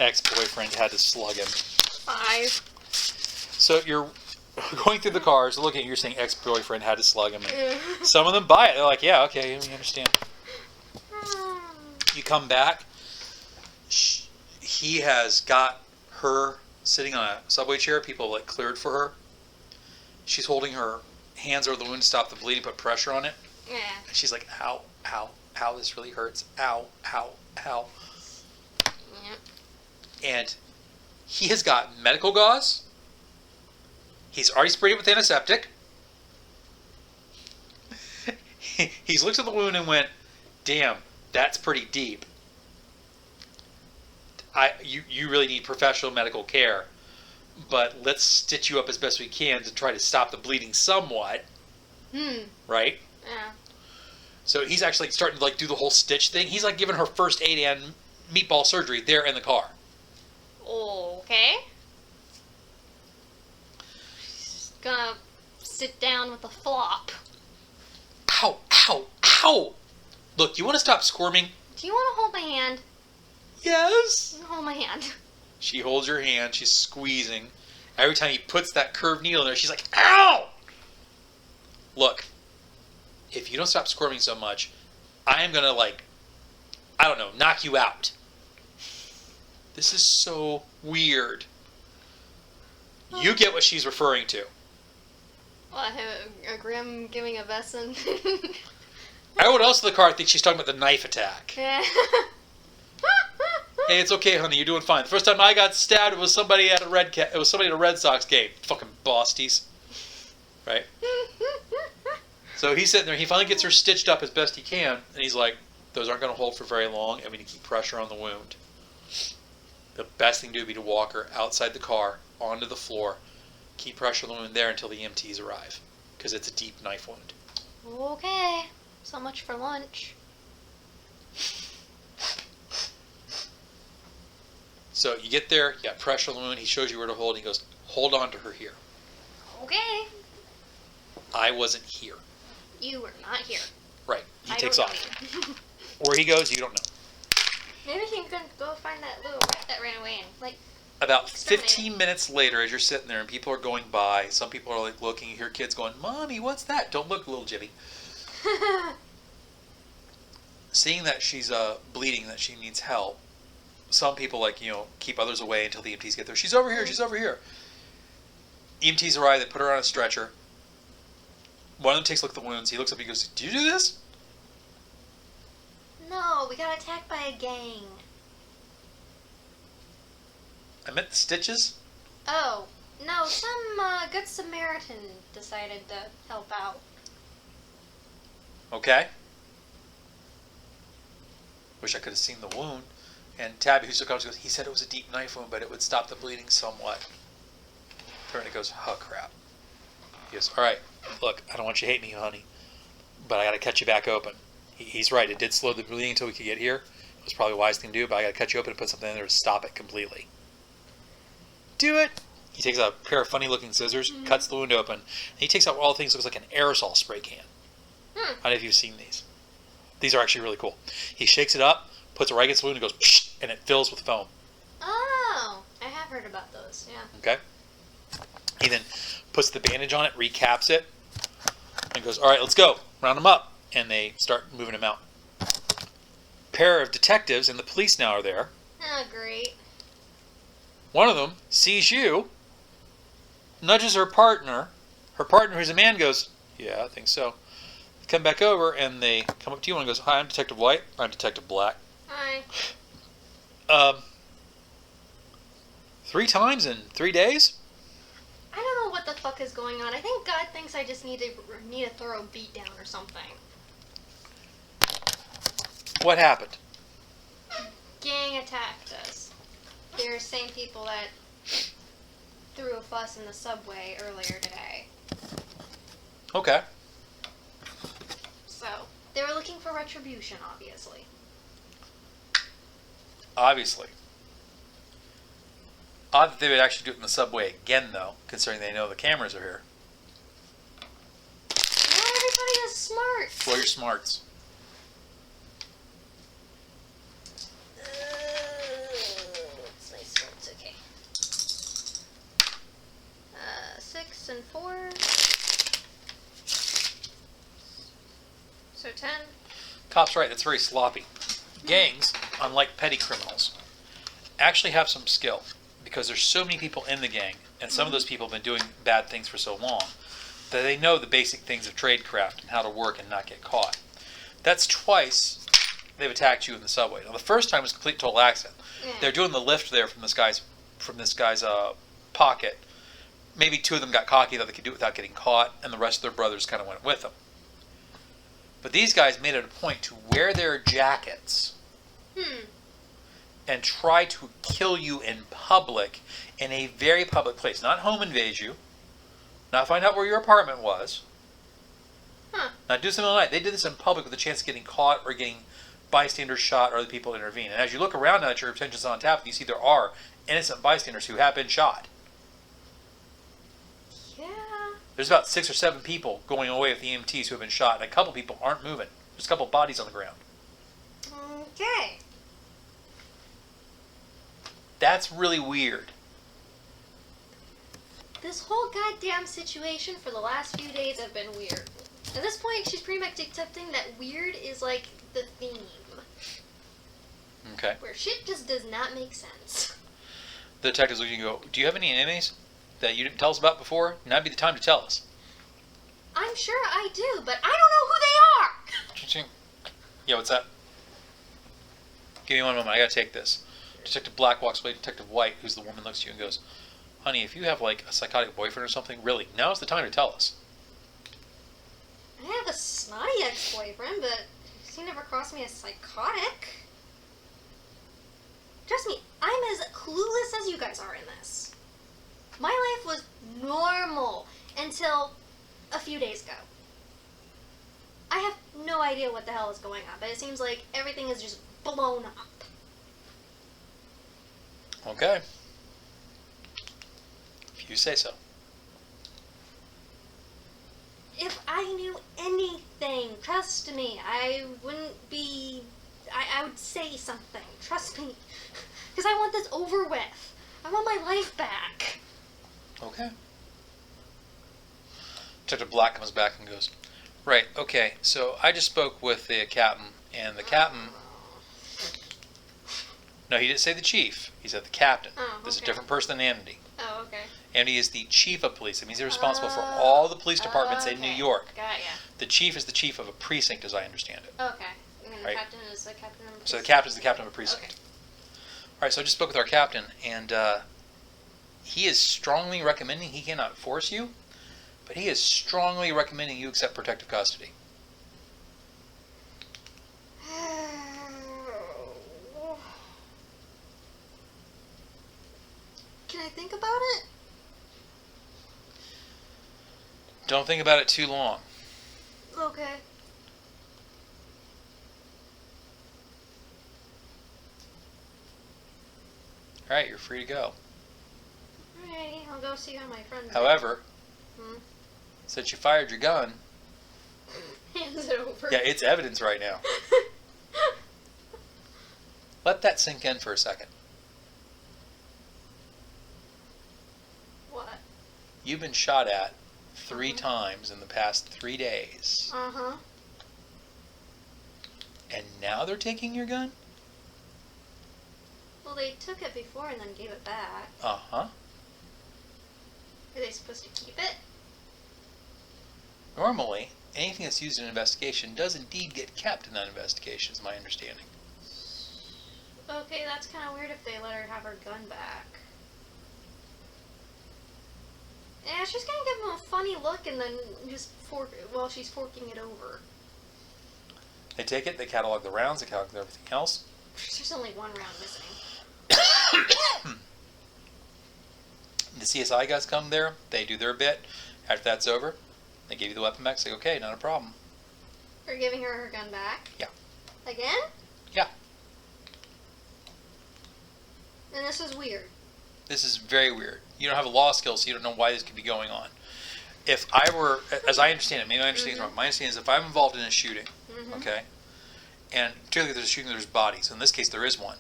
ex-boyfriend had to slug him. 5. So you're going through the cars, looking, you're saying ex-boyfriend had to slug him. And some of them buy it. They're like, yeah, okay, we understand. You come back. He has got her sitting on a subway chair. People like cleared for her. She's holding her hands over the wound to stop the bleeding, put pressure on it. Yeah. And she's like, ow, ow, ow, this really hurts. Ow, ow, ow. Yep. And he has got medical gauze. He's already sprayed it with antiseptic. He's looked at the wound and went, damn, that's pretty deep. You really need professional medical care. But let's stitch you up as best we can to try to stop the bleeding somewhat. Right? Yeah. So he's actually starting to like do the whole stitch thing. He's like giving her first aid and meatball surgery there in the car. Okay. She's gonna sit down with a flop. Ow, ow, ow! Look, you want to stop squirming? Do you want to hold my hand? Yes. Hold my hand. She holds your hand. She's squeezing. Every time he puts that curved needle in there, she's like, ow! Look, if you don't stop squirming so much, I am going to, like, I don't know, knock you out. This is so weird. You get what she's referring to. What, a Grimm giving a lesson? Everyone else in the car thinks she's talking about the knife attack. Yeah. Hey, it's okay, honey. You're doing fine. The first time I got stabbed, it was somebody at a Red Sox game. Fucking Bosties, right? So he's sitting there. He finally gets her stitched up as best he can, and he's like, "Those aren't going to hold for very long, and we need to keep pressure on the wound. The best thing to do would be to walk her outside the car onto the floor, keep pressure on the wound there until the EMTs arrive, because it's a deep knife wound." Okay. So much for lunch. So you get there, you got pressure on the wound, he shows you where to hold, and he goes, hold on to her here. Okay. I wasn't here. You were not here. Right. He I takes don't off. know you. Where he goes, you don't know. Maybe he can go find that little rat that ran away and, like, About exterminate 15 minutes later, as you're sitting there and people are going by, some people are like looking, you hear kids going, Mommy, what's that? Don't look, little Jimmy. Seeing that she's bleeding, that she needs help, some people, like, keep others away until the EMTs get there. She's over here, she's over here. EMTs arrive, they put her on a stretcher. One of them takes a look at the wounds. He looks up, he goes, "Did you do this?" No, we got attacked by a gang. I meant the stitches. Oh, no, some good Samaritan decided to help out. Okay. Wish I could have seen the wound. And Tabby, who still comes, goes, he said it was a deep knife wound, but it would stop the bleeding somewhat. Turner goes, oh, crap. He goes, all right, look, I don't want you to hate me, honey, but I got to cut you back open. He's right. It did slow the bleeding until we could get here. It was probably a wise thing to do, but I got to cut you open and put something in there to stop it completely. Do it. He takes a pair of funny-looking scissors, cuts the wound open, and he takes out all the things that looks like an aerosol spray can. I don't know if you've seen these. These are actually really cool. He shakes it up, puts it right against the wound, and goes, psh, and it fills with foam. Oh, I have heard about those, yeah. Okay. He then puts the bandage on it, recaps it, and goes, all right, let's go. Round him up. And they start moving him out. Pair of detectives and the police now are there. Oh, great. One of them sees you, nudges her partner. Her partner, who's a man, goes, yeah, I think so. They come back over, and they come up to you and goes, hi, I'm Detective White. I'm Detective Black. Hi. 3 times in 3 days? I don't know what the fuck is going on. I think God thinks I just need a thorough beatdown or something. What happened? Gang attacked us. They're the same people that threw a fuss in the subway earlier today. Okay. So, they were looking for retribution, obviously. Obviously. Odd that they would actually do it in the subway again, though, considering they know the cameras are here. Not everybody is smart. Well, your smarts. Let's see. Pop's right. That's very sloppy. Gangs, unlike petty criminals, actually have some skill because there's so many people in the gang, and some of those people have been doing bad things for so long that they know the basic things of tradecraft and how to work and not get caught. That's twice they've attacked you in the subway. Now, the first time was a complete total accident. Yeah. They're doing the lift there from this guy's pocket. Maybe two of them got cocky that they could do it without getting caught, and the rest of their brothers kind of went with them. But these guys made it a point to wear their jackets and try to kill you in public, in a very public place. Not home invade you, not find out where your apartment was, not do something like that. They did this in public with a chance of getting caught or getting bystanders shot or other people intervene. And as you look around now that your attention's on tap, you see there are innocent bystanders who have been shot. Yeah. There's about 6 or 7 people going away with the EMTs who have been shot, and a couple people aren't moving. There's a couple bodies on the ground. Okay. That's really weird. This whole goddamn situation for the last few days have been weird. At this point, she's pretty much accepting that weird is like the theme. Okay. Where shit just does not make sense. The detectives look at you and go, do you have any enemies that you didn't tell us about before? Now'd be the time to tell us. I'm sure I do, but I don't know who they are! Yeah, what's that? Give me one moment, I gotta take this. Detective Black walks away. Detective White, who's the woman, looks at you and goes, honey, if you have like a psychotic boyfriend or something, really, now's the time to tell us. I have a snotty ex-boyfriend, but he never crossed me as psychotic. Trust me, I'm as clueless as you guys are in this. My life was normal until a few days ago. I have no idea what the hell is going on, but it seems like everything is just blown up. Okay. If you say so. If I knew anything, trust me, I wouldn't be... I would say something. Trust me. Because I want this over with. I want my life back. Okay. Detective Black comes back and goes, right, okay, so I just spoke with the captain, and the captain... No, he didn't say the chief. He said the captain. Oh, This is a okay. different person than Amity. Oh, okay. Amity is the chief of police. It means he's responsible for all the police departments in New Okay. York. Got ya. The chief is the chief of a precinct, as I understand it. Okay. And then Right. the captain is the captain of So the captain is the captain of a precinct. Okay. All right, so I just spoke with our captain, and he is strongly recommending, he cannot force you, but he is strongly recommending you accept protective custody. Can I think about it? Don't think about it too long. Okay. All right, you're free to go. Alrighty, I'll go see how my friends However, Hmm? since you fired your gun, Hands it over. yeah, it's evidence right now. Let that sink in for a second. What? You've been shot at 3 times in the past 3 days, Uh-huh. and now they're taking your gun? Well, they took it before and then gave it back. Uh-huh. Are they supposed to keep it? Normally, anything that's used in an investigation does indeed get kept in that investigation, is my understanding. Okay, that's kind of weird if they let her have her gun back. Yeah, she's gonna give him a funny look and then just fork it while she's forking it over. They take it, they catalog the rounds, they catalog everything else. There's only one round missing. The CSI guys come there, they do their bit. After that's over, they give you the weapon back, say, okay, not a problem. For giving her her gun back? Yeah. Again? Yeah. And this is weird. This is very weird. You don't have a law skill, so you don't know why this could be going on. If I were, as I understand it, maybe my understanding is wrong. My understanding is if I'm involved in a shooting, okay, and particularly if there's a shooting, there's bodies. In this case, there is one.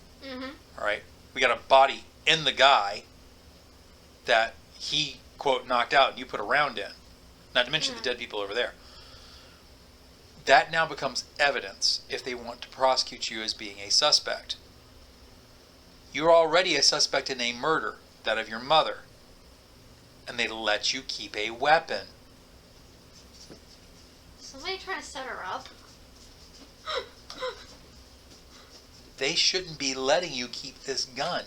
All right, we got a body in the guy that he quote knocked out, and you put a round in. Not to mention the dead people over there. That now becomes evidence if they want to prosecute you as being a suspect. You're already a suspect in a murder, that of your mother, and they let you keep a weapon. Somebody trying to set her up? They shouldn't be letting you keep this gun.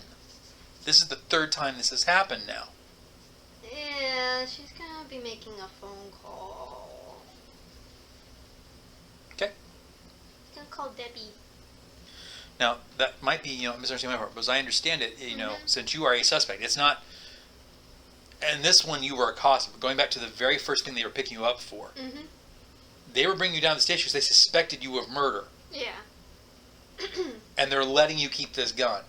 This is the third time this has happened now. Yeah, she's gonna be making a phone call. Okay. She's gonna call Debbie. Now, that might be, misunderstanding my part, but as I understand it, since you are a suspect, it's not, and this one you were accosted, but going back to the very first thing they were picking you up for, they were bringing you down to the station because they suspected you of murder. Yeah. And they're letting you keep this gun.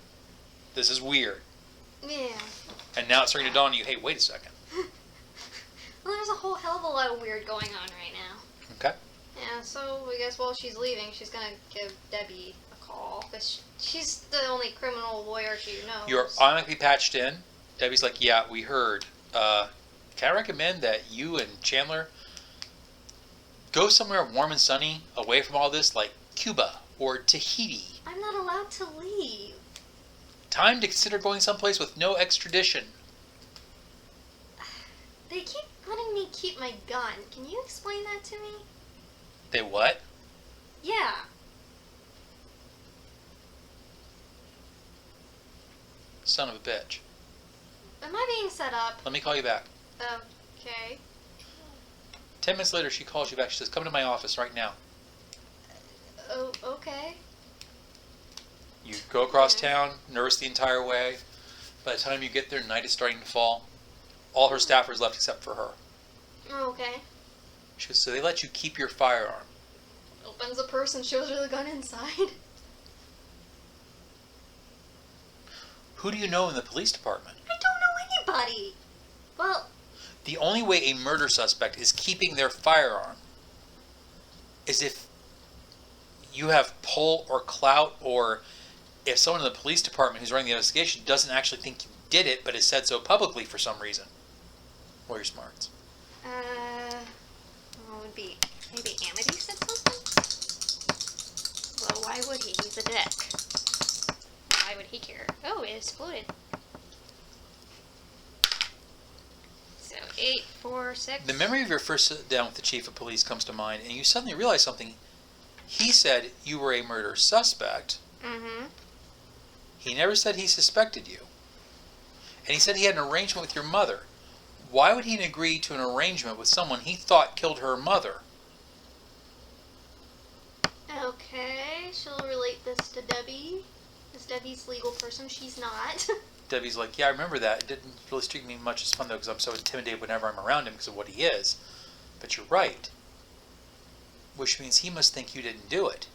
This is weird. Yeah. And now it's starting to dawn on you, hey, wait a second. Well, there's a whole hell of a lot of weird going on right now. Okay. Yeah, so I guess while she's leaving, she's gonna give Debbie a call, because she's the only criminal lawyer she knows. You're automatically patched in. Debbie's like, yeah, we heard. Can I recommend that you and Chandler go somewhere warm and sunny, away from all this, like Cuba or Tahiti? I'm not allowed to leave. Time to consider going someplace with no extradition. They keep letting me keep my gun. Can you explain that to me? They what? Yeah. Son of a bitch. Am I being set up? Let me call you back. Okay. 10 minutes later, she calls you back. She says, come to my office right now. Oh, okay. You go across town, nervous the entire way. By the time you get there, night is starting to fall. All her staffers left except for her. Okay. She goes, so they let you keep your firearm. Opens the purse and shows her the gun inside. Who do you know in the police department? I don't know anybody. Well, The only way a murder suspect is keeping their firearm is if you have pull or clout, or if someone in the police department who's running the investigation doesn't actually think you did it, but has said so publicly for some reason. Lawyer smarts. Well, would be maybe Amity said something? Well, why would he? He's a dick. Why would he care? Oh, it exploded. So, 8, 4, 6. The memory of your first sit down with the chief of police comes to mind, and you suddenly realize something. He said you were a murder suspect. Mm-hmm. He never said he suspected you. And he said he had an arrangement with your mother. Why would he agree to an arrangement with someone he thought killed her mother? Okay, she'll relate this to Debbie. Is Debbie's legal person? She's not. Debbie's like, yeah, I remember that. It didn't really strike me much as fun, though, because I'm so intimidated whenever I'm around him because of what he is. But you're right. Which means he must think you didn't do it.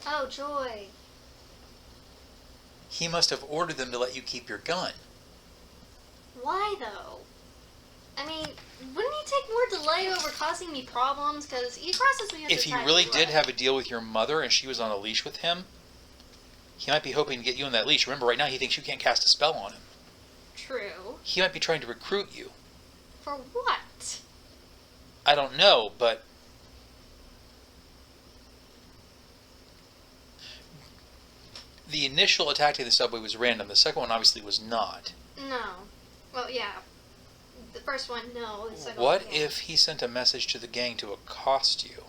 Oh, joy. He must have ordered them to let you keep your gun. Why, though? I mean, wouldn't he take more delay over causing me problems? Because he crosses me as If he really did have a deal with your mother and she was on a leash with him, he might be hoping to get you on that leash. Remember, right now he thinks you can't cast a spell on him. True. He might be trying to recruit you. For what? I don't know, but the initial attack in the subway was random. The second one obviously was not. No. Well, yeah. The first one, no. The second What one, yeah. if he sent a message to the gang to accost you?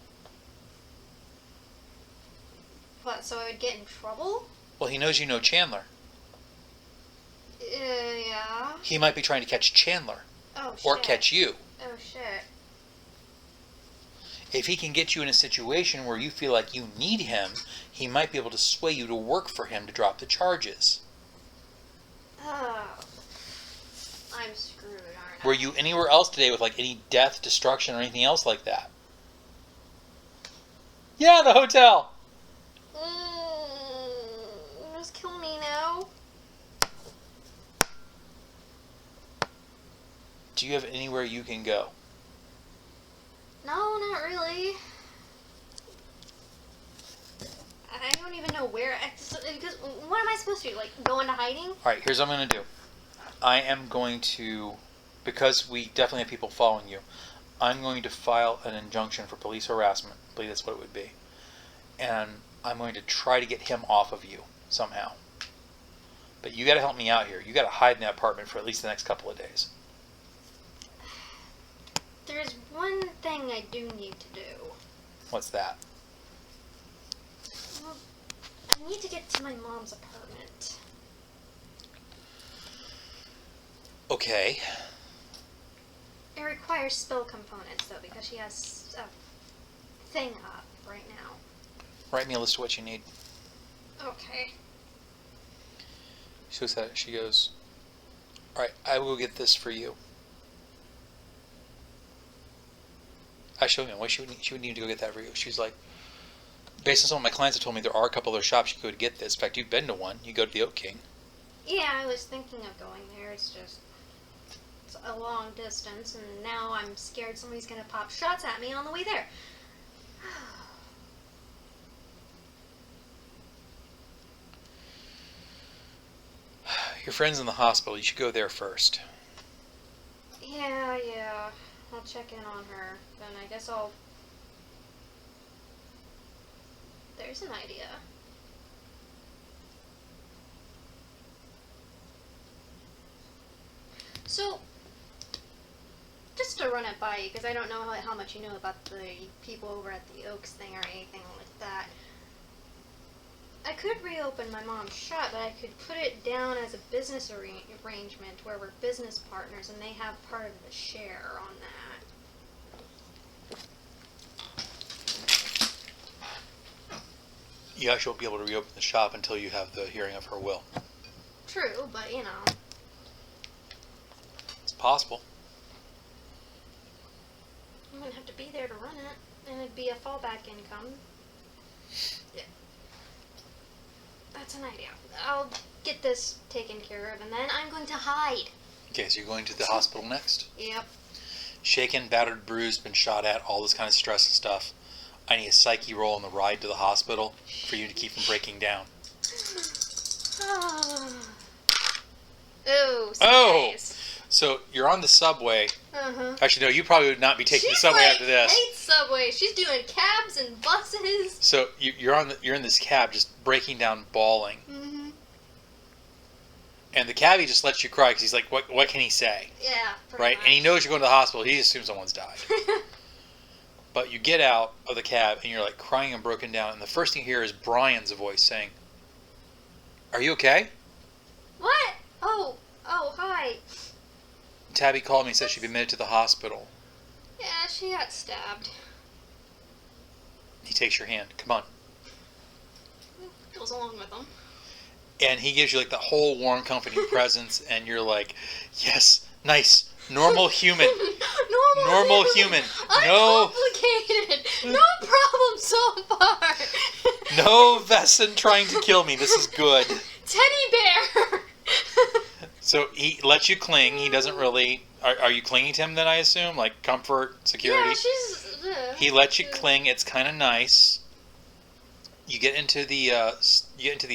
What, so I would get in trouble? Well, he knows you know Chandler. Yeah. He might be trying to catch Chandler. Oh, shit. Or catch you. Oh, shit. If he can get you in a situation where you feel like you need him, he might be able to sway you to work for him to drop the charges. Oh. I'm screwed, aren't I? Were you anywhere else today with like any death, destruction, or anything else like that? Yeah, the hotel! Just kill me now. Do you have anywhere you can go? No, not really. I don't even know where. Because what am I supposed to do? Like, go into hiding? Alright, here's what I'm going to do. I am going to, because we definitely have people following you, I'm going to file an injunction for police harassment. I believe that's what it would be. And I'm going to try to get him off of you somehow. But you got to help me out here. You got to hide in that apartment for at least the next couple of days. There's one thing I do need to do. What's that? Well, I need to get to my mom's apartment. Okay. It requires spill components, though, because she has a thing up right now. Write me a list of what you need. Okay. She looks at it. She goes, all right, I will get this for you. I showed him why she would need to go get that for you. She's like, based on some of my clients have told me there are a couple other shops you could get this. In fact, you've been to one. You go to the Oak King. Yeah, I was thinking of going there. It's just it's a long distance, and now I'm scared somebody's gonna pop shots at me on the way there. Your friend's in the hospital. You should go there first. Yeah. I'll check in on her. Then I guess I'll... There's an idea. So, just to run it by you, because I don't know how much you know about the people over at the Oaks thing or anything like that. I could reopen my mom's shop, but I could put it down as a business arrangement where we're business partners and they have part of the share on that. You actually won't be able to reopen the shop until you have the hearing of her will. True, but you know. It's possible. I'm gonna have to be there to run it, and it'd be a fallback income. Yeah. That's an idea. I'll get this taken care of, and then I'm going to hide. Okay, so you're going to the hospital next? Yep. Shaken, battered, bruised, been shot at, all this kind of stress and stuff. I need a psyche roll on the ride to the hospital for you to keep from breaking down. Ooh, Oh! nice. So you're on the subway. Uh-huh. Actually, no, you probably would not be taking the She's subway like, after this. hates subway. She's doing cabs and buses. So you're in this cab, just breaking down, bawling, Mm-hmm. and the cabbie just lets you cry because he's like, what can he say, Yeah, pretty right? much. And he knows you're going to the hospital. He assumes someone's died. But you get out of the cab and you're like crying and broken down, and the first thing you hear is Brian's voice saying, "Are you okay?" What? Oh, hi. Tabby called me and said she'd been admitted to the hospital. Yeah, she got stabbed. He takes your hand. Come on. Goes along with them. And he gives you like the whole warm, comforting presence, and you're like, yes, nice, normal human. Normal human. No. Uncomplicated. No problem so far. No Vesson trying to kill me. This is good. Teddy bear. So he lets you cling. He doesn't really... Are you clinging to him then, I assume? Like comfort, security? Yeah, she's... He lets you cling. It's kind of nice. You get into the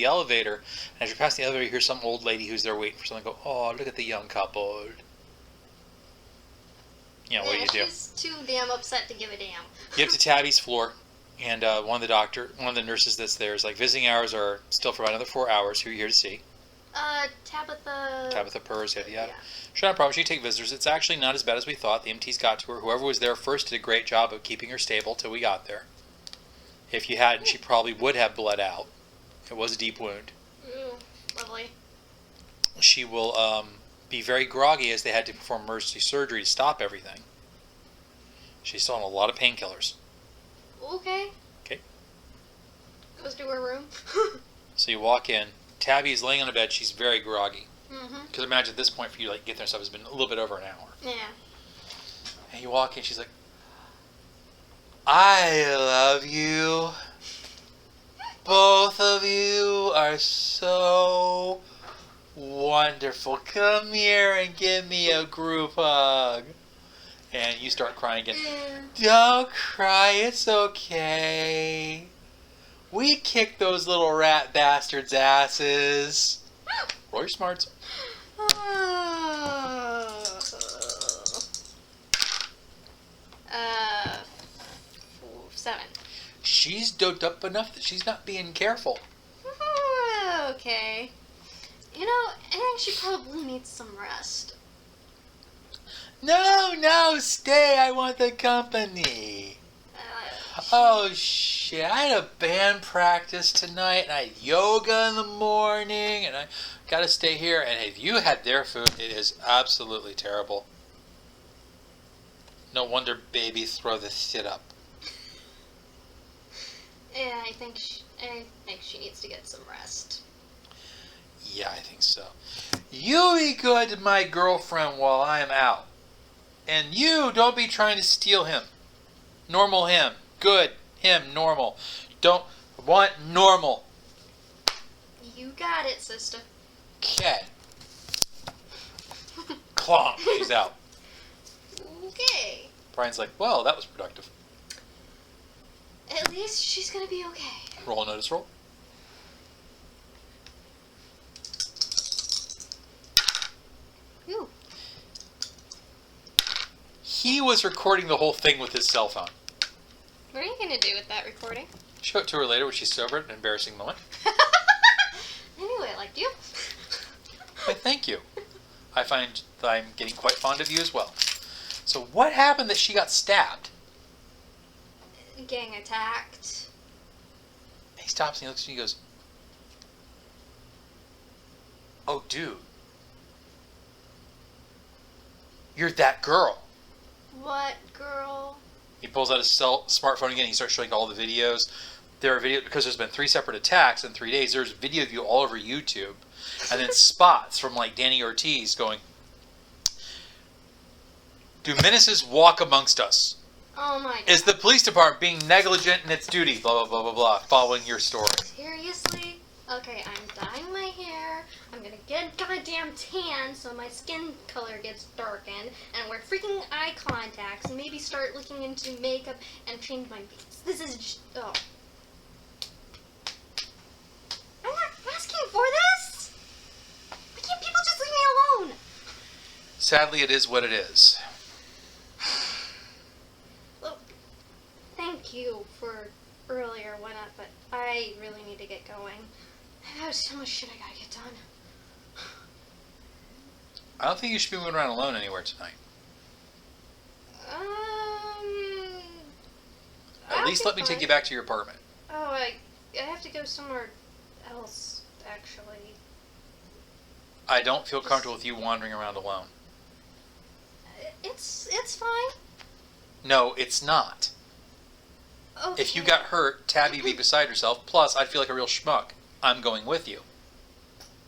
elevator, and as you pass the elevator, you hear some old lady who's there waiting for something. Go, oh, look at the young couple. You know, what do you do? She's too damn upset to give a damn. You get to Tabby's floor, and one of the nurses that's there is like, visiting hours are still for about another 4 hours. Who are you here to see? Tabitha... Tabitha Purrs, yada yada. Yeah. Sure, I promise you take visitors. It's actually not as bad as we thought. The MTs got to her. Whoever was there first did a great job of keeping her stable till we got there. If you hadn't, she probably would have bled out. It was a deep wound. Ooh, lovely. She will be very groggy as they had to perform emergency surgery to stop everything. She's still on a lot of painkillers. Okay. Okay. Goes to her room. So you walk in. Tabby is laying on a bed. She's very groggy. Mm-hmm. Because imagine at this point for you to like get there and stuff has been a little bit over an hour. Yeah. And you walk in, she's like, I love you. Both of you are so wonderful. Come here and give me a group hug. And you start crying again. Don't cry, it's okay. We kicked those little rat bastards' asses. Roll your smarts. 7. She's doped up enough that she's not being careful. Okay. You know, I think she probably needs some rest. No, stay. I want the company. Oh, shit. I had a band practice tonight, and I had yoga in the morning, and I got to stay here. And if you had their food, it is absolutely terrible. No wonder babies throw this shit up. Yeah, I think she needs to get some rest. Yeah, I think so. You be good to my girlfriend while I'm out. And you don't be trying to steal him. Normal him. Good. Him. Normal. Don't want normal. You got it, sister. Okay. Clonk. She's out. Okay. Brian's like, well, that was productive. At least she's gonna be okay. Roll a notice roll. Ooh. He was recording the whole thing with his cell phone. What are you gonna do with that recording? Show it to her later when she's sober at an embarrassing moment. Anyway, I liked you. Why, thank you. I find that I'm getting quite fond of you as well. So what happened that she got stabbed? Getting attacked. He stops and he looks at me and he goes, oh, dude. You're that girl. What girl? He pulls out his smartphone again. He starts showing all the videos. There are videos, because there's been 3 separate attacks in 3 days. There's video of you all over YouTube. And then spots from like Danny Ortiz going, do menaces walk amongst us? Oh my god. Is the police department being negligent in its duty? Blah, blah, blah, blah, blah. Following your story. Seriously? Okay, I'm dyeing my hair. I'm gonna get goddamn tan so my skin color gets darkened, and wear freaking eye contacts, and maybe start looking into makeup and change my beats. This is just, oh. I'm not asking for this! Why can't people just leave me alone? Sadly, it is what it is. Well, thank you for earlier whatnot, but I really need to get going. I have so much shit I gotta get done. I don't think you should be moving around alone anywhere tonight. At least let me take you back to your apartment. Oh, I have to go somewhere else, actually. I don't feel comfortable with you wandering around alone. It's fine. No, it's not. Okay. If you got hurt, Tabby would be beside herself. Plus, I'd feel like a real schmuck. I'm going with you.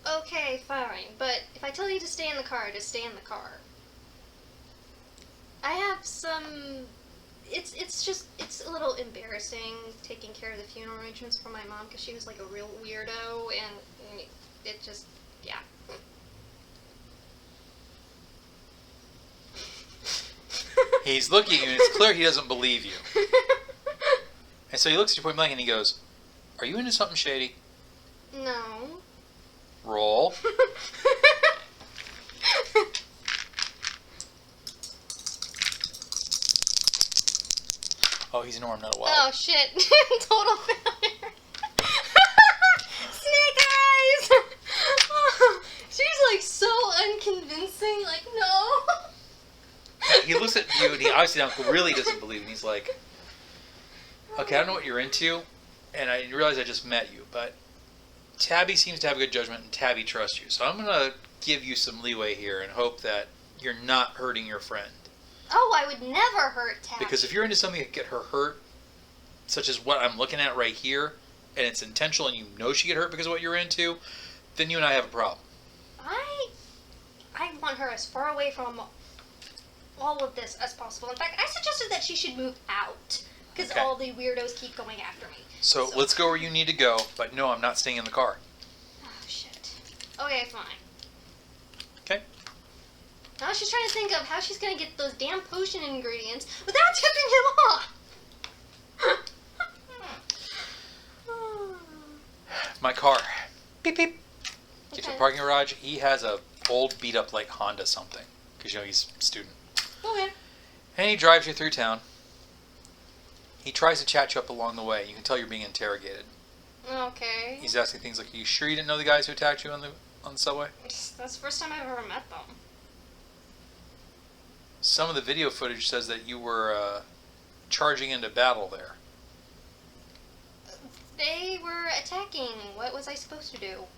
Okay, fine. But if I tell you to stay in the car, just stay in the car. I have some... It's a little embarrassing taking care of the funeral arrangements for my mom because she was like a real weirdo, and it just, yeah. He's looking at you, and it's clear he doesn't believe you. And so he looks at you point blank, and he goes, are you into something shady? No. Roll. Oh, he's an orm, not a wild. Oh, shit. Total failure. Snake eyes! She's like so unconvincing, like, no. He looks at you, and he obviously really doesn't believe, and he's like, okay, I don't know what you're into, and I realize I just met you, but Tabby seems to have good judgment, and Tabby trusts you. So I'm going to give you some leeway here and hope that you're not hurting your friend. Oh, I would never hurt Tabby. Because if you're into something that get her hurt, such as what I'm looking at right here, and it's intentional and you know she get hurt because of what you're into, then you and I have a problem. I want her as far away from all of this as possible. In fact, I suggested that she should move out because Okay. all the weirdos keep going after me. So let's go where you need to go, but no, I'm not staying in the car. Oh, shit. Okay, fine. Okay? Now she's trying to think of how she's going to get those damn potion ingredients without tipping him off. My car. Beep, beep. Get to Okay. the parking garage. He has a old beat up like Honda something. Because, you know, he's a student. Okay. And he drives you through town. He tries to chat you up along the way. You can tell you're being interrogated. Okay. He's asking things like, "Are you sure you didn't know the guys who attacked you on the subway?" That's the first time I've ever met them. Some of the video footage says that you were charging into battle there. They were attacking. What was I supposed to do?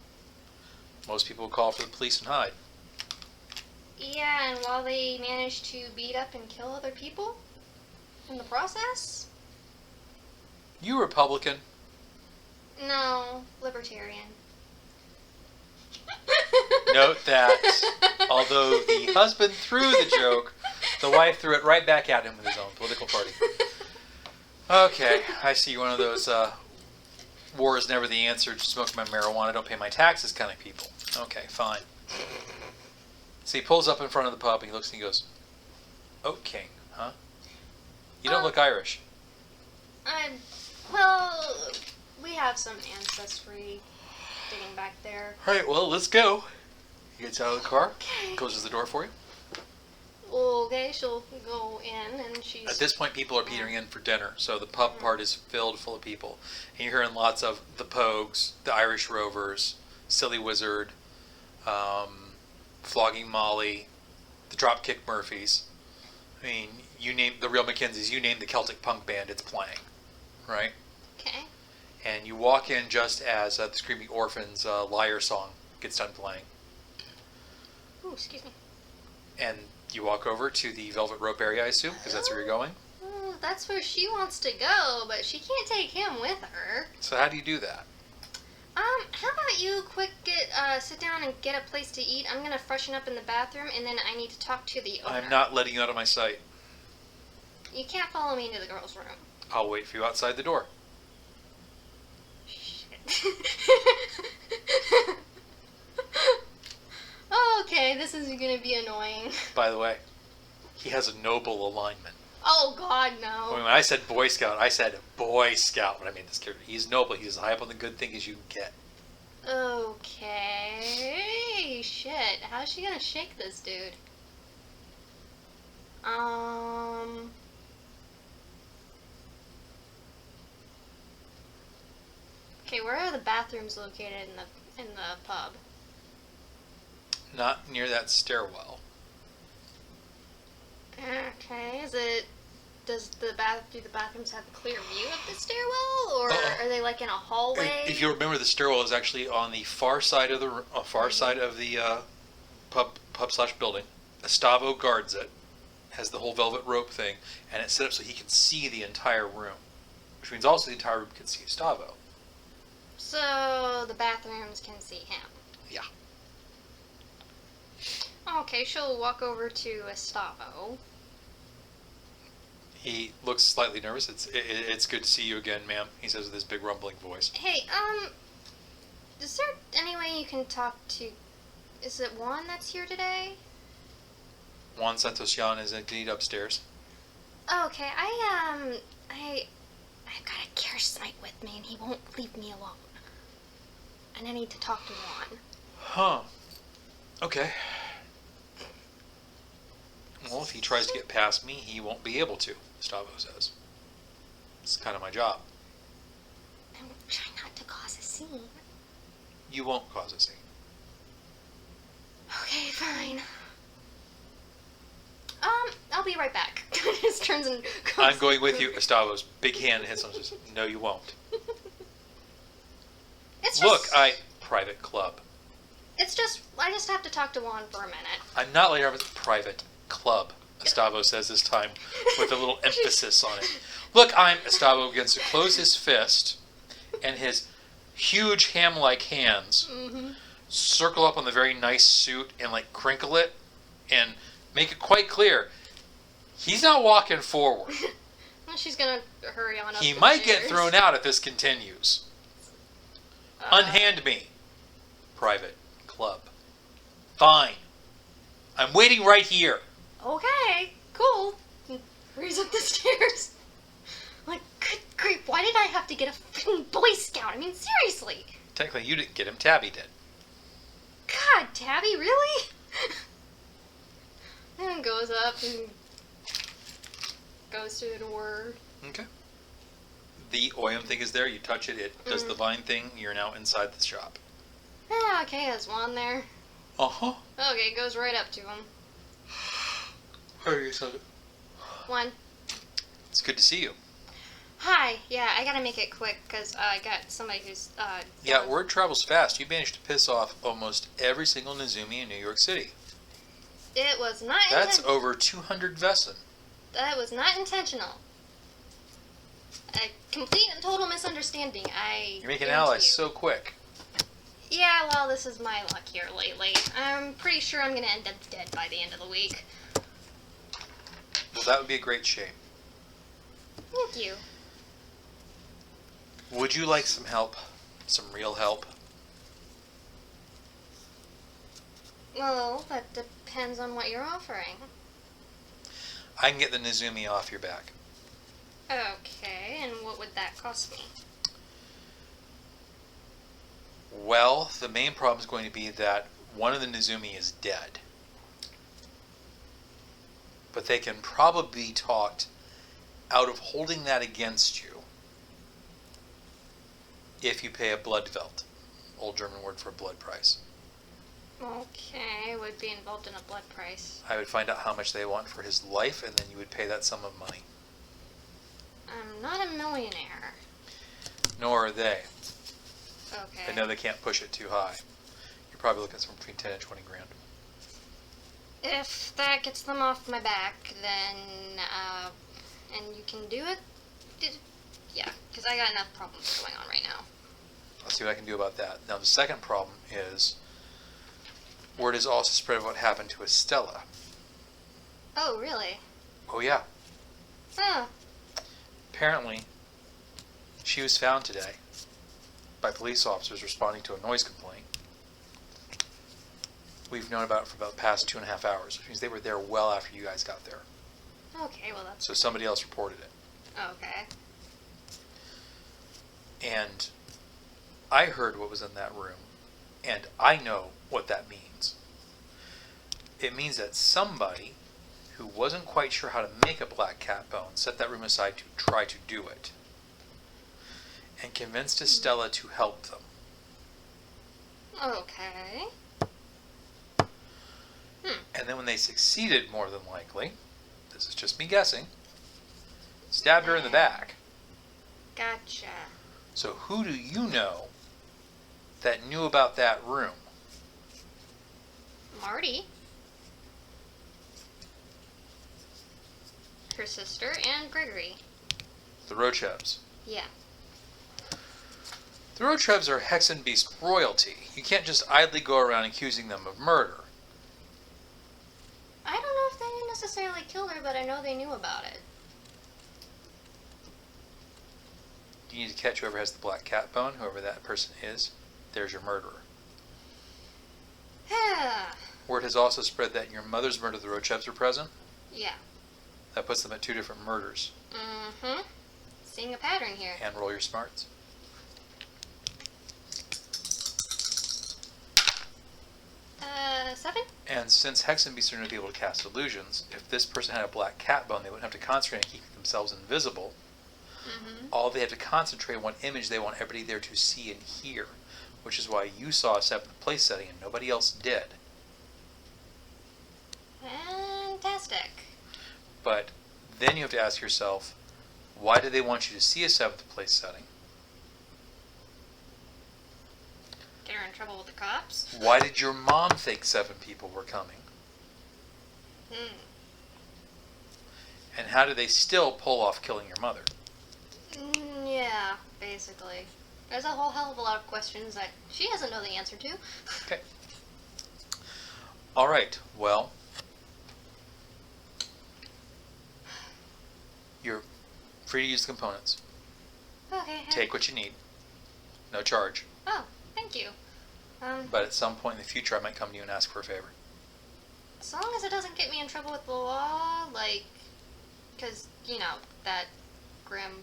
Most people would call for the police and hide. Yeah, and while they managed to beat up and kill other people in the process? You Republican. No, libertarian. Note that although the husband threw the joke, the wife threw it right back at him with his own political party. Okay, I see you're one of those war is never the answer, smoke my marijuana, don't pay my taxes kind of people. Okay, fine. So he pulls up in front of the pub and he looks and he goes, "Oak King, huh? You don't look Irish." Well, we have some ancestry dating back there. Alright, well, let's go. He gets out of the car, Okay. closes the door for you. Okay, she'll go in and she's... At this point, people are petering in for dinner, so the pub part is filled full of people. And you're hearing lots of the Pogues, the Irish Rovers, Silly Wizard, Flogging Molly, the Dropkick Murphys. I mean, you name the Real Mackenzies, you name the Celtic punk band, it's playing, right? Okay. And you walk in just as the Screaming Orphans' Liar song gets done playing. Ooh, excuse me. And you walk over to the Velvet Rope area, I assume, because that's where you're going. Oh, that's where she wants to go, but she can't take him with her. So how do you do that? How about you sit down and get a place to eat? I'm gonna freshen up in the bathroom, and then I need to talk to the owner. I'm not letting you out of my sight. You can't follow me into the girls' room. I'll wait for you outside the door. Shit. Okay, this is gonna be annoying. By the way, he has a noble alignment. Oh God, no. When I said Boy Scout, I said Boy Scout when I made this character. He's noble. He's as high up on the good thing as you can get. Okay, shit. How's she gonna shake this dude? Okay, where are the bathrooms located in the pub? Not near that stairwell. Okay, do the bathrooms have a clear view of the stairwell, or are they like in a hallway? If you remember, the stairwell is actually on the far side of the pub/building. Estavo guards it, has the whole velvet rope thing, and it's set up so he can see the entire room, which means also the entire room can see Estavo. So the bathrooms can see him. Yeah. Okay, she'll walk over to Estavo. He looks slightly nervous. It's good to see you again, ma'am, he says with his big rumbling voice. Hey, is there any way you can talk to... Is it Juan that's here today? Juan Santosian is indeed upstairs. Oh, okay, I've got a Kershite with me and he won't leave me alone. And I need to talk to Juan. Huh. Okay. Well, if he tries to get past me, he won't be able to, Gustavo says. It's kind of my job. I'm trying not to cause a scene. You won't cause a scene. Okay, fine. I'll be right back. Just turns and goes. I'm going with you. Gustavo's big hand hits him and says, "No, you won't." It's Look, just, private club. It's just, I just have to talk to Juan for a minute. I'm not letting her have a private club, Gustavo says this time with a little emphasis on it. Look, Gustavo begins to close his fist, and his huge ham-like hands circle up on the very nice suit and like crinkle it and make it quite clear he's not walking forward. Well, she's gonna hurry on up He the might get stairs. thrown out if this continues. Unhand me. Private club. Fine. I'm waiting right here. Okay, cool. Hurries up the stairs. Like, good grief, why did I have to get a freaking Boy Scout? I mean, seriously. Technically, you didn't get him. Tabby did. God, Tabby, really? And goes up and goes to the door. Okay. The Oyam thing is there. You touch it, it does the vine thing. You're now inside the shop. Ah, okay, there's one there. Uh-huh. Okay, goes right up to him. How are you, son? One. It's good to see you. Hi. Yeah, I gotta make it quick because I got somebody who's Yeah, word travels fast. You managed to piss off almost every single Nezumi in New York City. It was not. That's over 200 Vessen. That was not intentional. A complete and total misunderstanding. You're making allies so quick. Yeah, well, this is my luck here lately. I'm pretty sure I'm gonna end up dead by the end of the week. Well, that would be a great shame. Thank you. Would you like some help? Some real help? Well, that depends on what you're offering. I can get the Nezumi off your back. Okay, and what would that cost me? Well, the main problem is going to be that one of the Nezumi is dead. But they can probably be talked out of holding that against you if you pay a Bloodwelt, old German word for blood price. Okay, would be involved in a blood price. I would find out how much they want for his life, and then you would pay that sum of money. I'm not a millionaire. Nor are they. Okay. They know they can't push it too high. You're probably looking at somewhere between 10 and 20 grand. If that gets them off my back, then, and you can do it? Yeah, because I got enough problems going on right now. I'll see what I can do about that. Now, the second problem is word is also spread of what happened to Estella. Oh, really? Oh, yeah. Oh. Apparently, she was found today by police officers responding to a noise complaint. We've known about it for about the past 2.5 hours, which means they were there well after you guys got there. Okay, well that's... So somebody else reported it. Okay. And I heard what was in that room, and I know what that means. It means that somebody who wasn't quite sure how to make a black cat bone set that room aside to try to do it, and convinced Estella to help them. Okay. And then when they succeeded, more than likely, this is just me guessing, stabbed her in the back. Gotcha. So who do you know that knew about that room? Marty. Her sister and Gregory. The Rochevs. Yeah. The Rochevs are Hexenbeast royalty. You can't just idly go around accusing them of murder. I don't know if they necessarily killed her, but I know they knew about it. You need to catch whoever has the black cat bone, whoever that person is. There's your murderer. Word has also spread that in your mother's murder, the Rochevs were present. Yeah. That puts them at 2 different murders. Mm-hmm. Seeing a pattern here. And roll your smarts. 7? And since Hexenbeasts are going to be able to cast illusions, if this person had a black cat bone, they wouldn't have to concentrate on keeping themselves invisible. Mm-hmm. All they have to concentrate on one image they want everybody there to see and hear, which is why you saw a 7th place setting and nobody else did. Fantastic. But then you have to ask yourself, why do they want you to see a 7th place setting? Get her in trouble with the cops? Why did your mom think 7 people were coming? And how do they still pull off killing your mother? Yeah, basically. There's a whole hell of a lot of questions that she doesn't know the answer to. Okay. All right. Well, you're free to use the components. Okay. Take what you need. No charge. Oh, thank you. But at some point in the future, I might come to you and ask for a favor. As long as it doesn't get me in trouble with the law, like, because, you know, that Grimm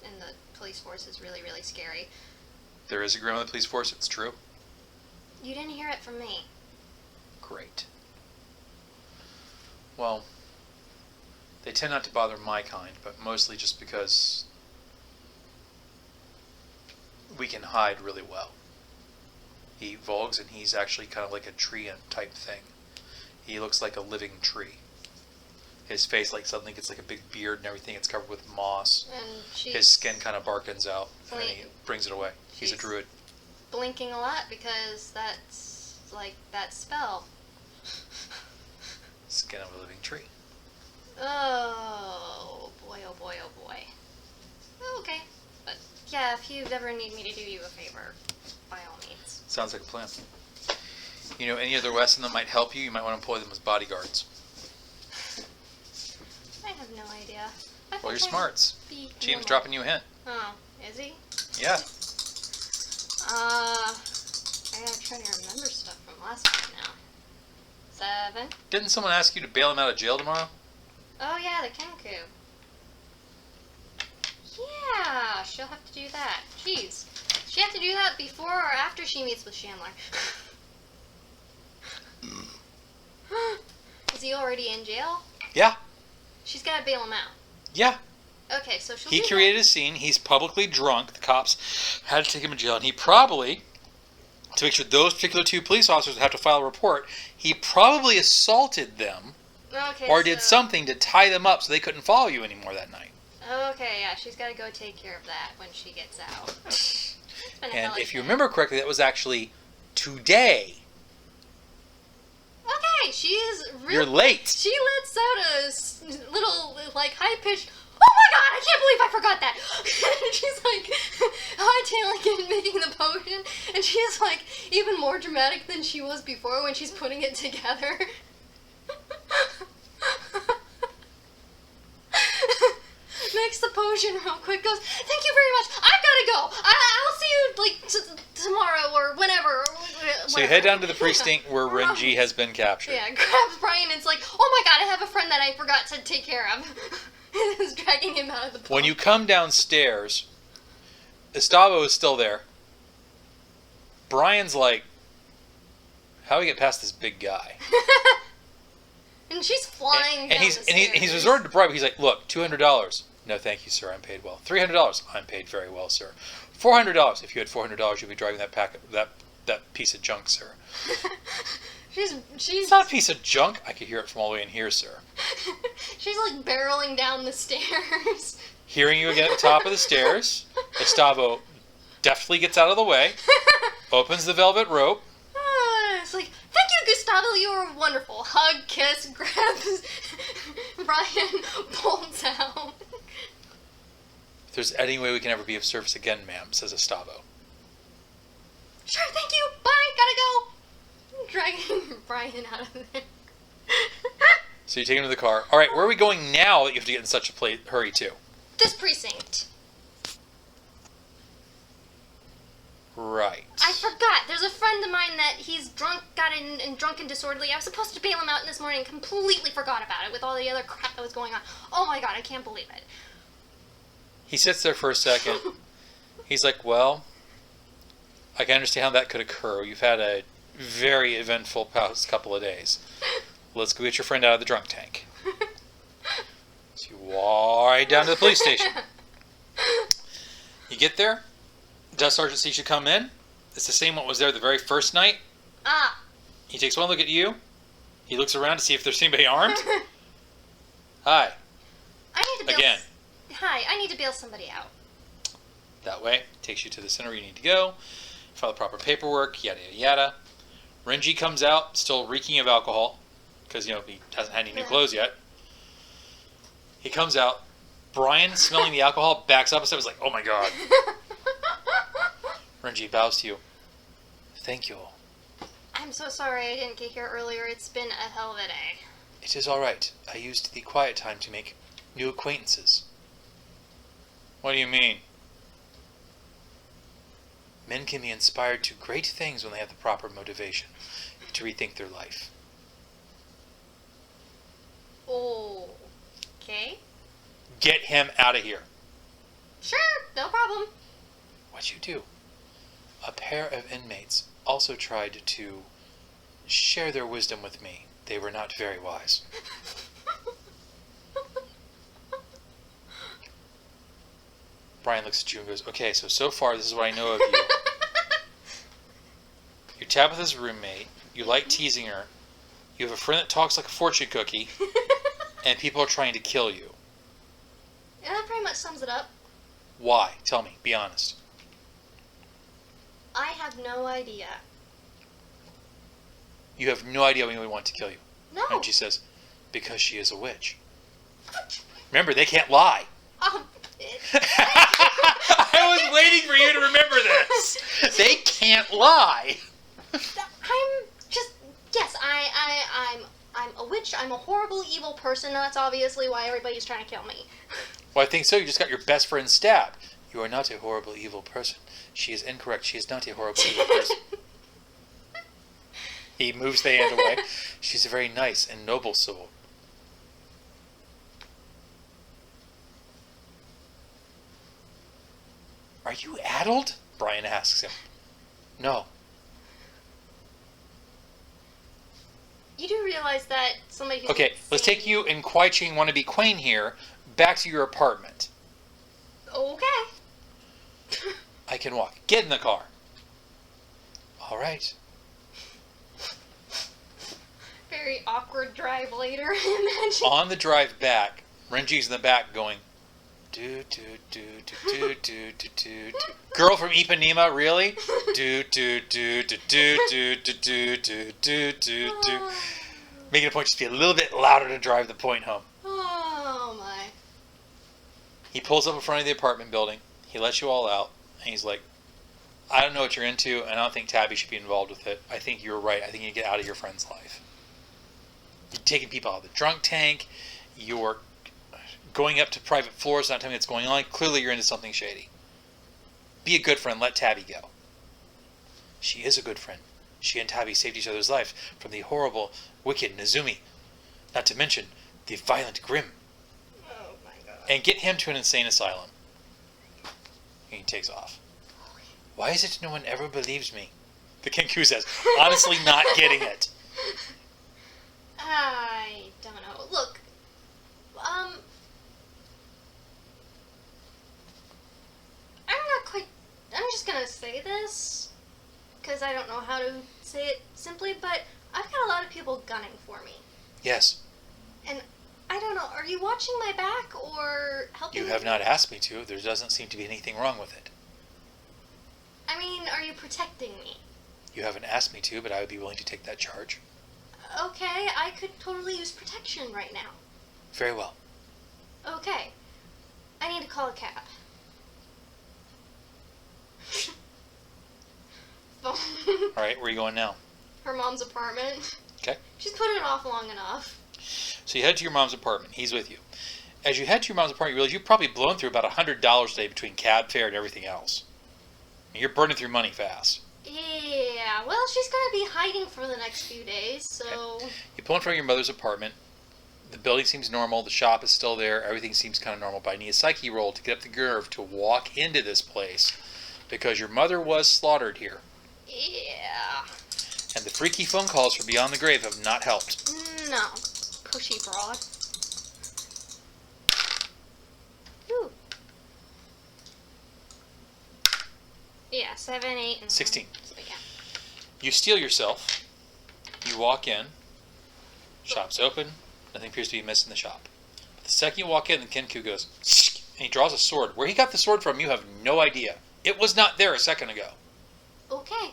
in the police force is really, really scary. There is a Grimm in the police force, it's true. You didn't hear it from me. Great. Well, they tend not to bother my kind, but mostly just because we can hide really well. He vogues, and he's actually kind of like a tree type thing. He looks like a living tree. His face like suddenly gets like a big beard and everything. It's covered with moss. And His skin kind of darkens out, and he brings it away. He's a druid. Blinking a lot because that's like that spell. Skin of a living tree. Oh boy, oh boy, oh boy. Okay, but yeah, if you ever need me to do you a favor, by all means. Sounds like a plan. You know any other Wesson that might help you? You might want to employ them as bodyguards. I have no idea. Well, you're smarts. James normal. dropping you a hint. Oh, is he? Yeah. I gotta try to remember stuff from last time now. 7. Didn't someone ask you to bail him out of jail tomorrow? Oh yeah, the Kenku. Yeah, she'll have to do that. Jeez. She have to do that before or after she meets with Chandler? Is he already in jail? Yeah. She's gotta bail him out. Yeah. Okay, so she'll He do created a scene. He's publicly drunk. The cops had to take him to jail. And he probably, to make sure those particular 2 police officers would have to file a report, he probably assaulted them Okay, or did something to tie them up so they couldn't follow you anymore that night. Okay, yeah, she's gotta go take care of that when she gets out. It's been a And hellish if you day. remember correctly, that was actually today. Okay, she is really... You're late. She lets out a little, like, high-pitched, oh my god, I can't believe I forgot that! And she's like, hightailing and making the potion, and she's like, even more dramatic than she was before when she's putting it together. Makes the potion real quick, goes, thank you very much, I've gotta go! I'll see you, like, tomorrow or whenever. So you head down to the precinct where Renji has been captured. Yeah, grabs Brian and it's like, oh my god, I have a friend that I forgot to take care of. Is dragging him out of the pub. When you come downstairs, Estavo is still there. Brian's like, how do we get past this big guy? And she's flying down the stairs. He's resorted to bribe. He's like, look, $200. No, thank you, sir. I'm paid well. $300. I'm paid very well, sir. $400. If you had $400, you'd be driving that piece of junk, sir. She's It's not a piece of junk. I could hear it from all the way in here, sir. She's like barreling down the stairs. Hearing you again at the top of the stairs, Estavo deftly gets out of the way, opens the velvet rope. It's like, thank you, Gustavo, you were wonderful. Hug, kiss, grabs Brian, bolts out. If there's any way we can ever be of service again, ma'am, says Estavo. Sure, thank you, bye, gotta go. Dragging Brian out of there. So you take him to the car. All right, where are we going now that you have to get in such a hurry to? This precinct. Right. I forgot. There's a friend of mine that he's drunk, got in and drunk and disorderly. I was supposed to bail him out this morning. Completely forgot about it with all the other crap that was going on. Oh my god, I can't believe it. He sits there for a second. He's like, well, I can understand how that could occur. You've had a very eventful past couple of days. Let's go get your friend out of the drunk tank. So you walk right down to the police station. You get there. Desk Sergeant sees you come in. It's the same one was there the very first night. Ah. He takes one look at you. He looks around to see if there's anybody armed. Hi. I need to bail Again. Hi, I need to bail somebody out. That way. Takes you to the center where you need to go. File the proper paperwork, yada, yada, yada. Renji comes out, still reeking of alcohol, because, he hasn't had any new clothes yet. He comes out. Brian, smelling the alcohol, backs up and was like, oh my god. Renji bows to you. Thank you. I'm so sorry I didn't get here earlier. It's been a hell of a day. It is all right. I used the quiet time to make new acquaintances. What do you mean? Men can be inspired to great things when they have the proper motivation to rethink their life. Oh. Okay. Get him out of here. Sure, no problem. What'd you do? A pair of inmates also tried to share their wisdom with me. They were not very wise. Brian looks at you and goes, okay, so far this is what I know of you. You're Tabitha's roommate. You like teasing her. You have a friend that talks like a fortune cookie. And people are trying to kill you. Yeah, that pretty much sums it up. Why? Tell me. Be honest. I have no idea. You have no idea when we want to kill you. No. And she says, because she is a witch. Remember, they can't lie. I was waiting for you to remember this. They can't lie. I'm a witch. I'm a horrible, evil person. That's obviously why everybody's trying to kill me. Well, I think so. You just got your best friend stabbed. You are not a horrible, evil person. She is incorrect. She is not a horrible, evil person. He moves the hand away. She's a very nice and noble soul. Are you addled? Brian asks him. No. You do realize that somebody who's Okay, let's take you and Kwai Ching wannabe Queen here back to your apartment. Okay. I can walk. Get in the car. All right. Very awkward drive later, I imagine. On the drive back, Renji's in the back going, do do do do do do do do. Girl from Ipanema, really? Do do do do do do do do do do do. Making a point just to be a little bit louder to drive the point home. Oh my. He pulls up in front of the apartment building. He lets you all out, and he's like, I don't know what you're into, and I don't think Tabby should be involved with it. I think you're right. I think you get out of your friend's life. You're taking people out of the drunk tank. You're going up to private floors, not telling me what's going on. Clearly you're into something shady. Be a good friend. Let Tabby go. She is a good friend. She and Tabby saved each other's lives from the horrible, wicked Nezumi. Not to mention the violent Grimm. Oh my god. And get him to an insane asylum. And he takes off. Why is it no one ever believes me? The Kenku says, honestly not getting it. I don't know. Look, I'm just gonna say this, because I don't know how to say it simply, but I've got a lot of people gunning for me. Yes. And I don't know, are you watching my back, or helping You me? have not asked me to. There doesn't seem to be anything wrong with it. I mean, are you protecting me? You haven't asked me to, but I would be willing to take that charge. Okay, I could totally use protection right now. Very well. Okay. I need to call a cab. Alright, where are you going now? Her mom's apartment. Okay. She's put it off long enough. So you head to your mom's apartment. He's with you. As you head to your mom's apartment, you realize you've probably blown through about $100 a day between cab fare and everything else. You're burning through money fast. Yeah, well, she's gonna be hiding for the next few days, so... Okay. You pull in front of your mother's apartment. The building seems normal. The shop is still there. Everything seems kind of normal. But I need a psyche roll to get up the nerve to walk into this place because your mother was slaughtered here. Yeah. And the freaky phone calls from beyond the grave have not helped. No. Pushy broad. Ooh. Yeah, 7, 8, and 16. So, yeah. You steel yourself. You walk in. Shop's open. Nothing appears to be amiss in the shop. But the second you walk in, the Kenku goes, and he draws a sword. Where he got the sword from, you have no idea. It was not there a second ago. Okay.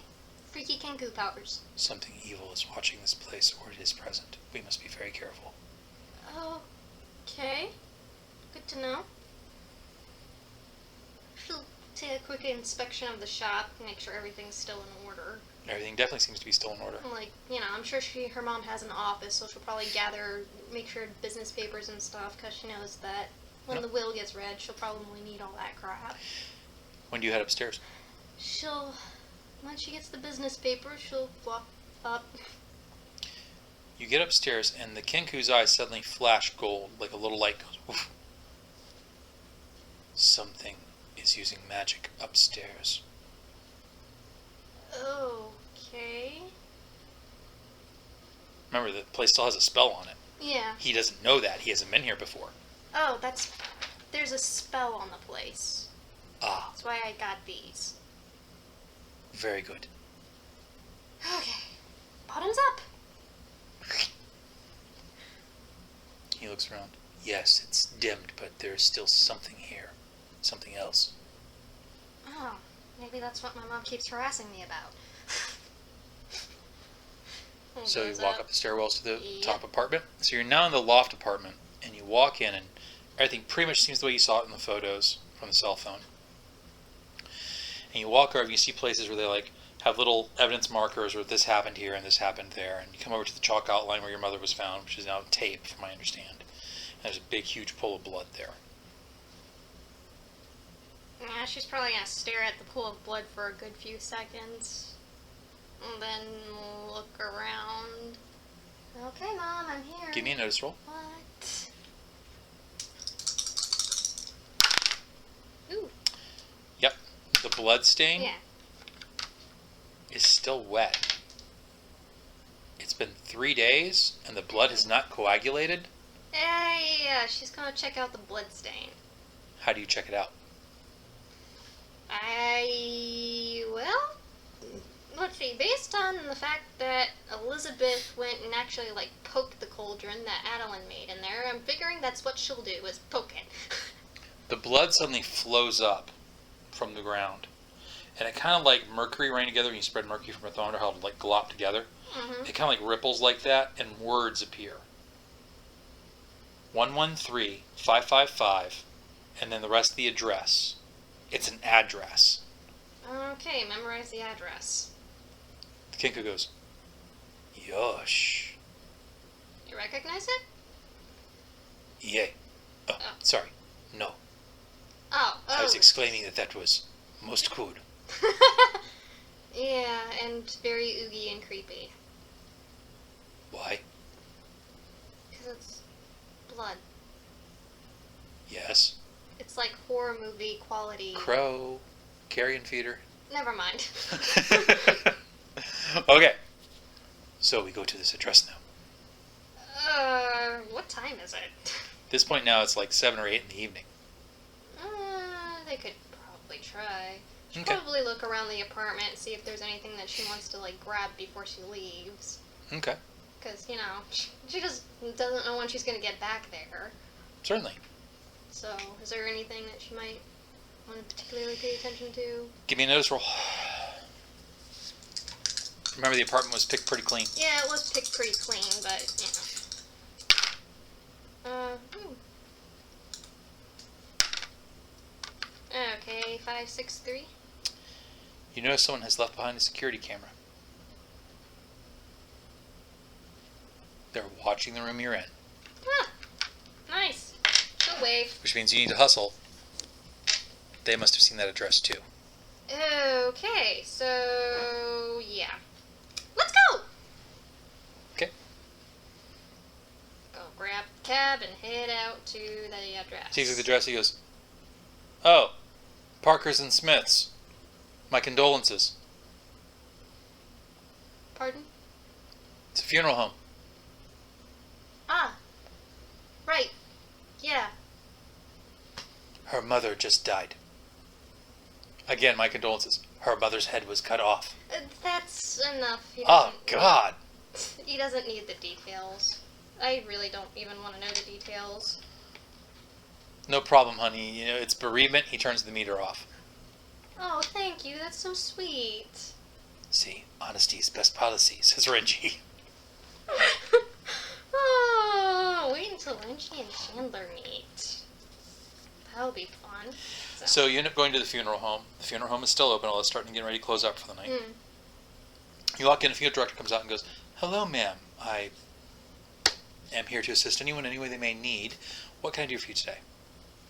Freaky Kenku powers. Something evil is watching this place, or it is present. We must be very careful. Okay. Good to know. She'll take a quick inspection of the shop, make sure everything's still in order. Everything definitely seems to be still in order. Like, you know, I'm sure her mom has an office, so she'll probably make sure business papers and stuff, because she knows that when the will gets read, she'll probably need all that crap. When do you head upstairs? When she gets the business papers, she'll walk up. You get upstairs, and the Kenku's eyes suddenly flash gold, like a little light goes, woof. Something is using magic upstairs. Okay. Remember, the place still has a spell on it. Yeah. He doesn't know that. He hasn't been here before. Oh, there's a spell on the place. Ah. That's why I got these. Very good. Okay. Bottoms up. He looks around. Yes, it's dimmed, but there's still something here. Something else. Oh, maybe that's what my mom keeps harassing me about. So you walk up the stairwells to the Yep. top apartment. So you're now in the loft apartment, and you walk in, and everything pretty much seems the way you saw it in the photos from the cell phone. And you walk over, you see places where they like have little evidence markers where this happened here and this happened there. And you come over to the chalk outline where your mother was found, which is now tape, from what I understand. And there's a big, huge pool of blood there. Yeah, she's probably gonna stare at the pool of blood for a good few seconds. And then look around. Okay, Mom, I'm here. Give me a notice roll. What? Ooh. Yep. The blood stain Yeah. is still wet. It's been 3 days, and the blood has not coagulated. Yeah, she's gonna check out the blood stain. How do you check it out? Well, let's see, based on the fact that Elizabeth went and actually, like, poked the cauldron that Adeline made in there, I'm figuring that's what she'll do, is poke it. The blood suddenly flows up from the ground. And it kind of like mercury running together when you spread mercury from a thermometer, how it like glop together. Mm-hmm. It kind of like ripples like that, and words appear. 113-555, and then the rest of the address. It's an address. Okay, memorize the address. The Kinko goes, Yosh. You recognize it? Yeah. Oh, Oh. sorry. No. Oh. I was exclaiming that was most good. Yeah, and very oogie and creepy. Why? Because it's blood. Yes. It's like horror movie quality. Crow. Carrion feeder. Never mind. Okay. So we go to this address now. What time is it? At this point now it's like 7 or 8 in the evening. They could probably try. She'll Okay. probably look around the apartment, see if there's anything that she wants to, like, grab before she leaves. Okay. Because, you know, she just doesn't know when she's going to get back there. Certainly. So, is there anything that she might want to particularly pay attention to? Give me a notice roll. Remember, the apartment was picked pretty clean. Yeah, it was picked pretty clean, but, you know. Okay, 563. You notice someone has left behind a security camera. They're watching the room you're in, Ah, nice. She'll wave. which means you need to hustle. They must have seen that address too. Okay, so yeah. Let's go! Okay. Go grab the cab and head out to the address. Takes the address. He goes, "Oh, Parker's and Smith's. My condolences. Pardon? It's a funeral home. Ah. Right. Yeah. Her mother just died. Again, my condolences. Her mother's head was cut off. That's enough. Oh, God. He doesn't need the details. I really don't even want to know the details. No problem, honey. You know, it's bereavement. He turns the meter off. Oh, thank you. That's so sweet. See, honesty is best policy, says Renji. Oh, wait until Renji and Chandler meet. That'll be fun. So you end up going to the funeral home. The funeral home is still open, although it's starting to get ready to close up for the night. You walk in, the funeral director comes out and goes, "Hello, ma'am. I am here to assist anyone any way they may need. What can I do for you today?"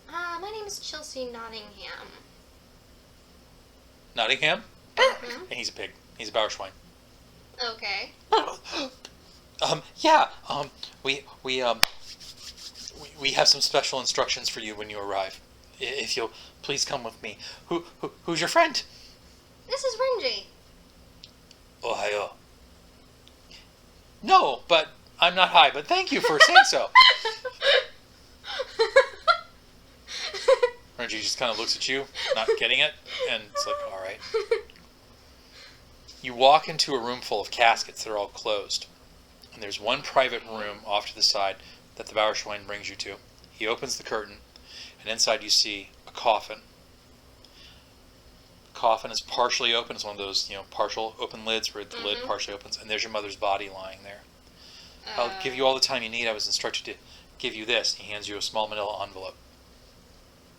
My name is Chelsea Nottingham. Nottingham? Mhm. And he's a pig. He's a Bauerschwein. Okay. We have some special instructions for you when you arrive. If you'll please come with me. Who's your friend? This is Renji. Ohio. No, but I'm not high, but thank you for saying so. Reggie just kind of looks at you, not getting it, and it's like, all right. You walk into a room full of caskets that are all closed. And there's one private room off to the side that the Bauerschwein brings you to. He opens the curtain, and inside you see a coffin. The coffin is partially open. It's one of those, partial open lids where the lid partially opens, and there's your mother's body lying there. I'll give you all the time you need. I was instructed to give you this. He hands you a small manila envelope.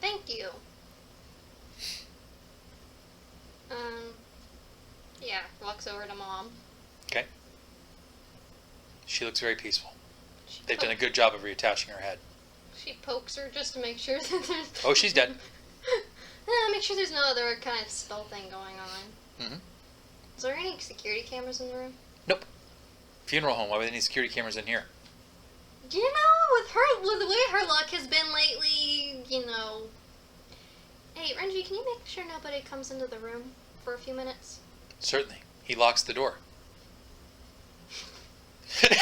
Thank you. Yeah, walks over to Mom. Okay. She looks very peaceful. They've done a good job of reattaching her head. She pokes her just to make sure that there's... Oh, she's dead. Make sure there's no other kind of spell thing going on. Mm-hmm. Is there any security cameras in the room? Nope. Funeral home. Why would they need security cameras in here? With the way her luck has been lately, Hey, Renji, can you make sure nobody comes into the room for a few minutes? Certainly. He locks the door. Okay.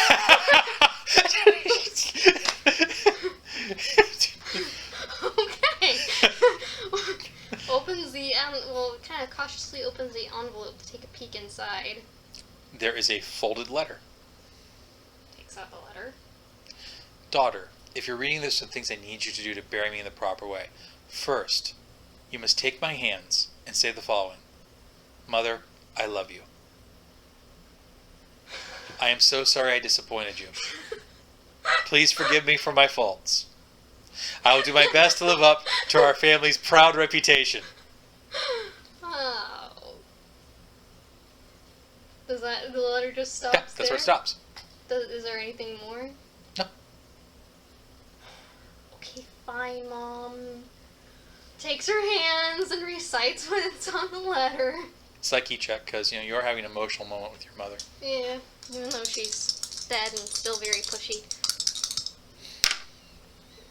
Kind of cautiously opens the envelope to take a peek inside. There is a folded letter. Takes out the letter. Daughter, if you're reading this, some things I need you to do to bury me in the proper way. First, you must take my hands and say the following. Mother, I love you. I am so sorry I disappointed you. Please forgive me for my faults. I will do my best to live up to our family's proud reputation. Oh. Does the letter just stop? Yeah, that's where it stops. Is there anything more? No. Okay, fine, Mom. Takes her hands and recites what's on the letter. Psyche check, because you're having an emotional moment with your mother. Yeah, even though she's dead and still very pushy.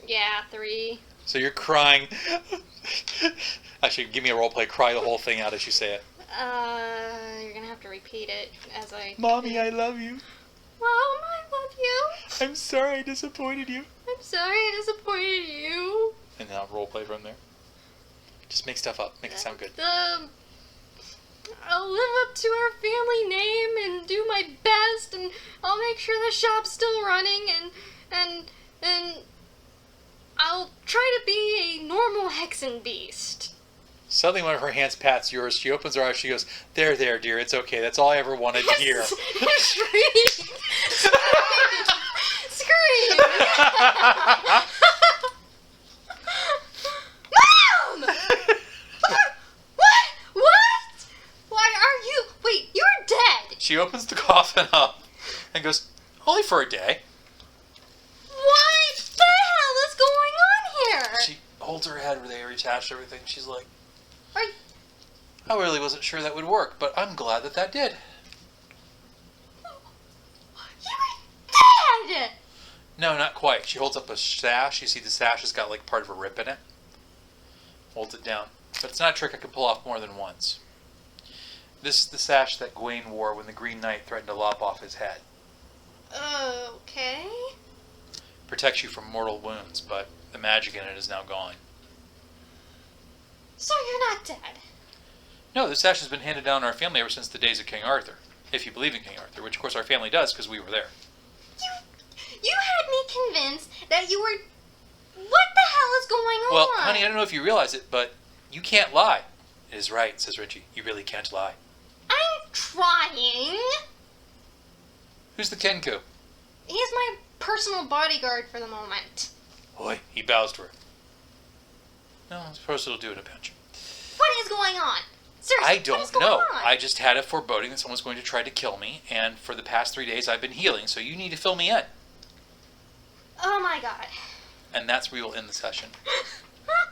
Yeah, 3. So you're crying. Actually, give me a role play. Cry the whole thing out as you say it. You're gonna have to repeat it as I... Mommy, I love you. Mom, I love you. I'm sorry I disappointed you. I'm sorry I disappointed you. And now role play from there. Just make stuff up. Make it sound good. I'll live up to our family name and do my best, and I'll make sure the shop's still running, and I'll try to be a normal hexen beast. Suddenly one of her hands pats yours. She opens her eyes. She goes, there, dear. It's okay. That's all I ever wanted to hear. Scream! Scream! Mom! What? Why are you... Wait, you're dead! She opens the coffin up and goes, only for a day. What the hell is going on here? She holds her head where they reattached everything. She's like, Are I really wasn't sure that would work, but I'm glad that did. you dead? No, not quite. She holds up a sash. You see the sash has got like part of a rip in it. Holds it down. But it's not a trick I can pull off more than once. This is the sash that Gawain wore when the Green Knight threatened to lop off his head. Okay. Protects you from mortal wounds, but the magic in it is now gone. So you're not dead? No, this sash has been handed down in our family ever since the days of King Arthur. If you believe in King Arthur, which of course our family does because we were there. You had me convinced that you were... What the hell is going on? Well, honey, I don't know if you realize it, but you can't lie. It is right, says Richie. You really can't lie. I'm trying. Who's the Kenku? He's my personal bodyguard for the moment. Oi, he bows to her. No, I suppose it'll do it a pinch. What is going on? Seriously, I don't know. I just had a foreboding that someone's going to try to kill me, and for the past 3 days I've been healing, so you need to fill me in. Oh my god. And that's where we'll end the session.